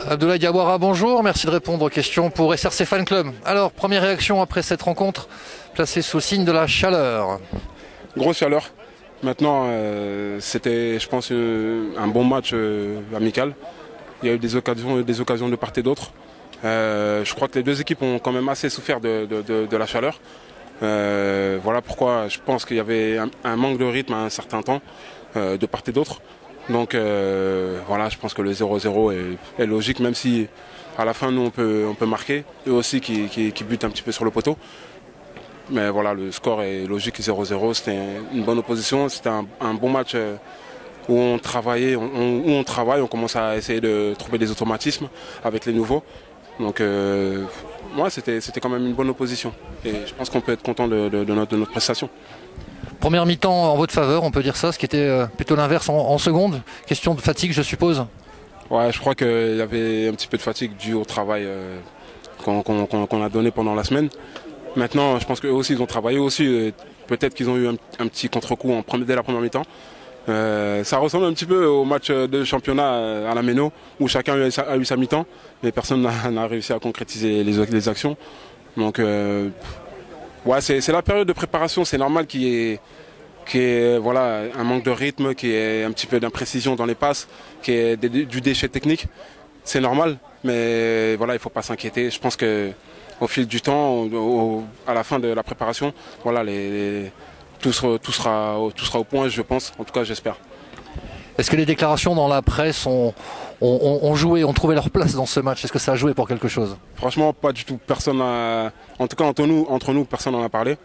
Abdoulaye Diawara, bonjour, merci de répondre aux questions pour SRC Fan Club. Alors, première réaction après cette rencontre, placée sous le signe de la chaleur. Grosse chaleur. Maintenant, c'était, je pense, un bon match amical. Il y a eu des occasions de part et d'autre. Je crois que les deux équipes ont quand même assez souffert de la chaleur. Voilà pourquoi je pense qu'il y avait un manque de rythme à un certain temps de part et d'autre. Donc voilà, je pense que le 0-0 est logique, même si à la fin nous on peut marquer, eux aussi qui butent un petit peu sur le poteau. Mais voilà, le score est logique, 0-0, c'était une bonne opposition, c'était un bon match où on travaille, on commence à essayer de trouver des automatismes avec les nouveaux. Donc ouais, c'était quand même une bonne opposition et je pense qu'on peut être content de notre prestation. Première mi-temps en votre faveur, on peut dire ça, ce qui était plutôt l'inverse en seconde. Question de fatigue, je suppose. Ouais, je crois qu'il y avait un petit peu de fatigue due au travail qu'on a donné pendant la semaine. Maintenant, je pense qu'eux aussi, ils ont travaillé aussi. Peut-être qu'ils ont eu un petit contre-coup dès la première mi-temps. Ça ressemble un petit peu au match de championnat à la Méno, où chacun a eu sa mi-temps, mais personne n'a réussi à concrétiser les actions. Donc, ouais, c'est la période de préparation, c'est normal qu'il y ait voilà, un manque de rythme, qu'il y ait un petit peu d'imprécision dans les passes, qu'il y ait du déchet technique. C'est normal, mais voilà, il ne faut pas s'inquiéter. Je pense qu'au fil du temps, à la fin de la préparation, voilà, tout sera au point, je pense. En tout cas, j'espère. Est-ce que les déclarations dans la presse ont joué, ont trouvé leur place dans ce match? Est-ce que ça a joué pour quelque chose? Franchement, pas du tout. Personne en tout cas, entre nous, personne n'en a parlé.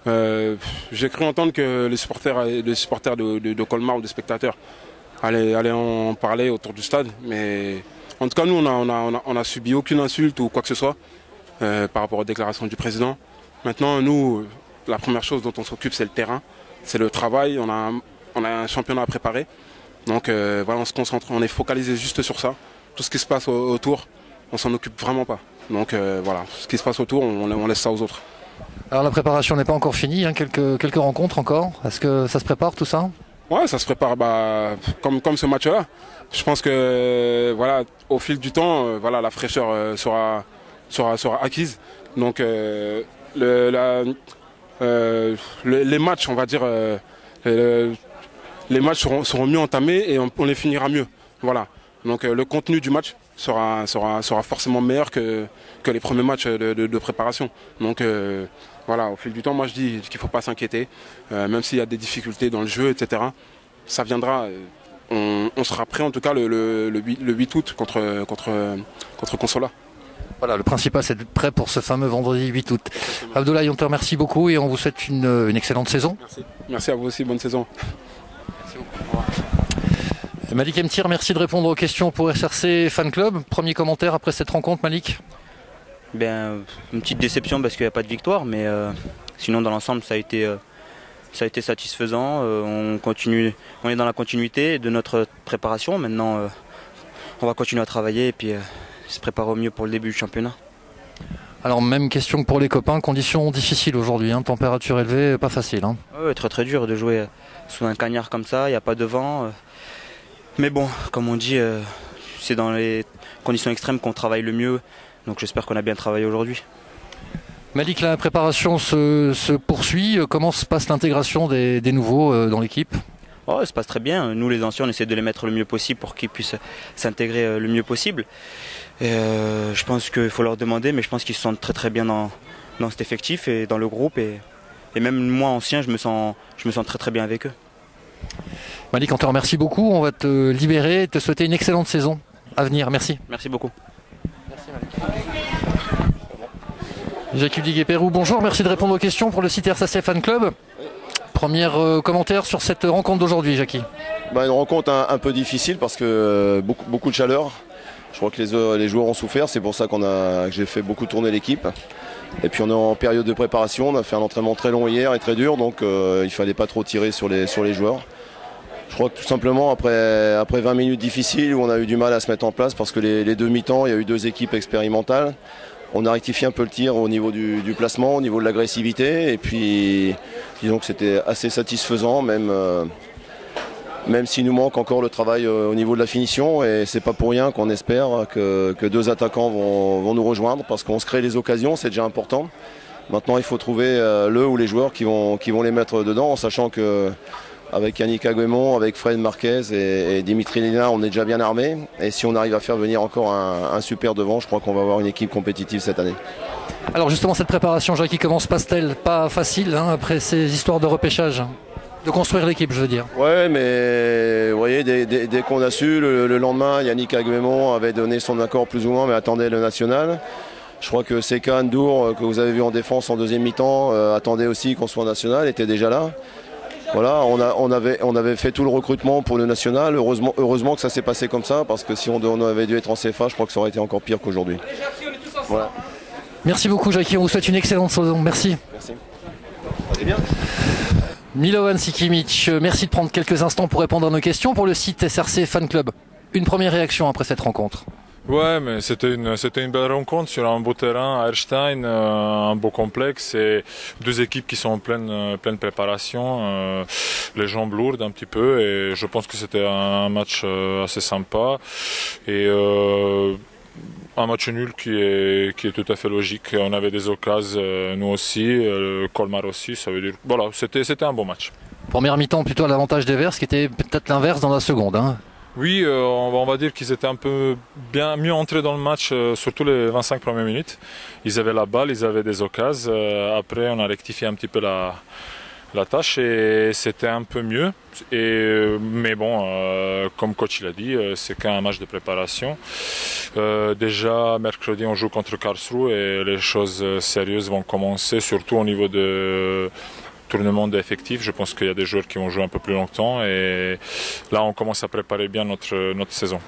J'ai cru entendre que les supporters de Colmar ou des spectateurs allaient en parler autour du stade. Mais en tout cas, nous, on a subi aucune insulte ou quoi que ce soit par rapport aux déclarations du président. Maintenant, nous, la première chose dont on s'occupe, c'est le terrain, c'est le travail. On a un championnat à préparer. Donc voilà, on se concentre, on est focalisé juste sur ça. Tout ce qui se passe autour, on s'en occupe vraiment pas. Donc voilà, ce qui se passe autour, on laisse ça aux autres. Alors la préparation n'est pas encore finie, hein, quelques rencontres encore. Est-ce que ça se prépare tout ça? Ouais, ça se prépare comme ce match-là. Je pense que voilà, au fil du temps, voilà, la fraîcheur sera acquise. Donc les matchs, on va dire, les matchs seront mieux entamés et on les finira mieux. Voilà. Donc le contenu du match sera forcément meilleur que les premiers matchs de préparation. Donc voilà, au fil du temps, moi je dis qu'il ne faut pas s'inquiéter, même s'il y a des difficultés dans le jeu, etc. Ça viendra. On sera prêt en tout cas le 8 août contre Consola. Voilà, le principal c'est d'être prêt pour ce fameux vendredi 8 août. Abdoulaye, on te remercie beaucoup et on vous souhaite une excellente saison. Merci. Merci à vous aussi, bonne saison. Merci beaucoup. Malik Mtir, merci de répondre aux questions pour SRC Fan Club. Premier commentaire après cette rencontre, Malik? Une petite déception parce qu'il n'y a pas de victoire, mais sinon dans l'ensemble ça a été satisfaisant. On est dans la continuité de notre préparation. Maintenant on va continuer à travailler et puis se préparer au mieux pour le début du championnat. Alors même question que pour les copains, conditions difficiles aujourd'hui, hein, température élevée, pas facile. Hein. Oui, très très dur de jouer sous un cagnard comme ça, il n'y a pas de vent. Mais bon, comme on dit, c'est dans les conditions extrêmes qu'on travaille le mieux. Donc j'espère qu'on a bien travaillé aujourd'hui. Malik, la préparation se poursuit. Comment se passe l'intégration des nouveaux dans l'équipe? Oh, ça se passe très bien. Nous les anciens, on essaie de les mettre le mieux possible pour qu'ils puissent s'intégrer le mieux possible. Et, je pense qu'il faut leur demander, mais je pense qu'ils se sentent très très bien dans cet effectif et dans le groupe. Et même moi ancien, je me sens très très bien avec eux. Malik, on te remercie beaucoup. On va te libérer et te souhaiter une excellente saison à venir. Merci. Merci beaucoup. Merci Malik. Jacques Diguet-Pérou, bonjour. Merci de répondre aux questions pour le site RSC Fan Club. Premier commentaire sur cette rencontre d'aujourd'hui, Jackie. Une rencontre un peu difficile parce que beaucoup de chaleur. Je crois que les joueurs ont souffert. C'est pour ça que j'ai fait beaucoup tourner l'équipe. Et puis on est en période de préparation. On a fait un entraînement très long hier et très dur. Donc il ne fallait pas trop tirer sur les joueurs. Je crois que tout simplement après 20 minutes difficiles où on a eu du mal à se mettre en place parce que les deux mi-temps, il y a eu deux équipes expérimentales. On a rectifié un peu le tir au niveau du placement, au niveau de l'agressivité. Et puis disons que c'était assez satisfaisant, même même s'il nous manque encore le travail au niveau de la finition. Et c'est pas pour rien qu'on espère que deux attaquants vont nous rejoindre, parce qu'on se crée les occasions, c'est déjà important. Maintenant, il faut trouver le ou les joueurs qui vont les mettre dedans, en sachant que avec Yannick Aguemon, avec Fred Marquez et Dimitri Lénard, on est déjà bien armés. Et si on arrive à faire venir encore un super devant, je crois qu'on va avoir une équipe compétitive cette année. Alors justement, cette préparation, Jackie, comment se passe-t-elle? Pas facile, hein, après ces histoires de repêchage, de construire l'équipe, je veux dire. Ouais, mais vous voyez, dès qu'on a su, le lendemain, Yannick Aguemon avait donné son accord plus ou moins, mais attendait le national. Je crois que Seka Ndour, que vous avez vu en défense en deuxième mi-temps, attendait aussi qu'on soit national, était déjà là. Voilà, on avait fait tout le recrutement pour le national. Heureusement que ça s'est passé comme ça, parce que si on avait dû être en CFA, je crois que ça aurait été encore pire qu'aujourd'hui. Voilà. Merci beaucoup, Jackie. On vous souhaite une excellente saison. Merci. Merci. C'est bien. Milovan Sikimic, merci de prendre quelques instants pour répondre à nos questions pour le site SRC Fan Club. Une première réaction après cette rencontre? Ouais, mais c'était une belle rencontre sur un beau terrain à Erstein, un beau complexe et deux équipes qui sont en pleine préparation, les jambes lourdes un petit peu, et je pense que c'était un match assez sympa et un match nul qui est tout à fait logique. On avait des occasions, nous aussi, Colmar aussi, ça veut dire voilà, c'était un bon match. Première mi-temps plutôt à l'avantage des Verts, ce qui était peut-être l'inverse dans la seconde, hein. Oui, on va dire qu'ils étaient un peu mieux entrés dans le match, surtout les 25 premières minutes. Ils avaient la balle, ils avaient des occasions. Après, on a rectifié un petit peu la tâche et c'était un peu mieux. Mais bon, comme coach l'a dit, c'est qu'un match de préparation. Déjà, mercredi, on joue contre Karlsruhe et les choses sérieuses vont commencer, surtout au niveau de tournement d'effectifs. Je pense qu'il y a des joueurs qui vont jouer un peu plus longtemps et là on commence à préparer bien notre saison.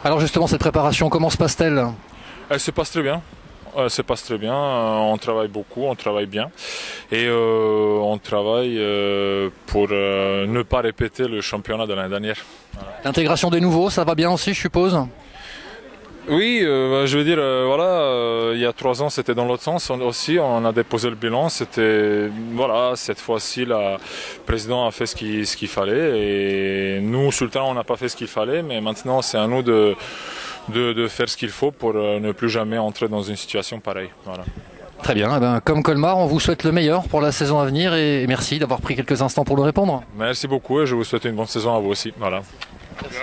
Alors justement, cette préparation, comment se passe-t-elle? Elle se passe très bien. Se passe très bien, on travaille beaucoup, on travaille bien et on travaille pour ne pas répéter le championnat de l'année dernière. Voilà. L'intégration des nouveaux, ça va bien aussi, je suppose? Oui, je veux dire, voilà, il y a 3 ans c'était dans l'autre sens aussi, on a déposé le bilan, c'était, voilà, cette fois-ci le président a fait ce qu'il fallait et nous, Sultan, on n'a pas fait ce qu'il fallait, mais maintenant c'est à nous de faire ce qu'il faut pour ne plus jamais entrer dans une situation pareille. Voilà. Très bien, eh bien, comme Colmar, on vous souhaite le meilleur pour la saison à venir et merci d'avoir pris quelques instants pour le répondre. Merci beaucoup et je vous souhaite une bonne saison à vous aussi. Voilà. Merci,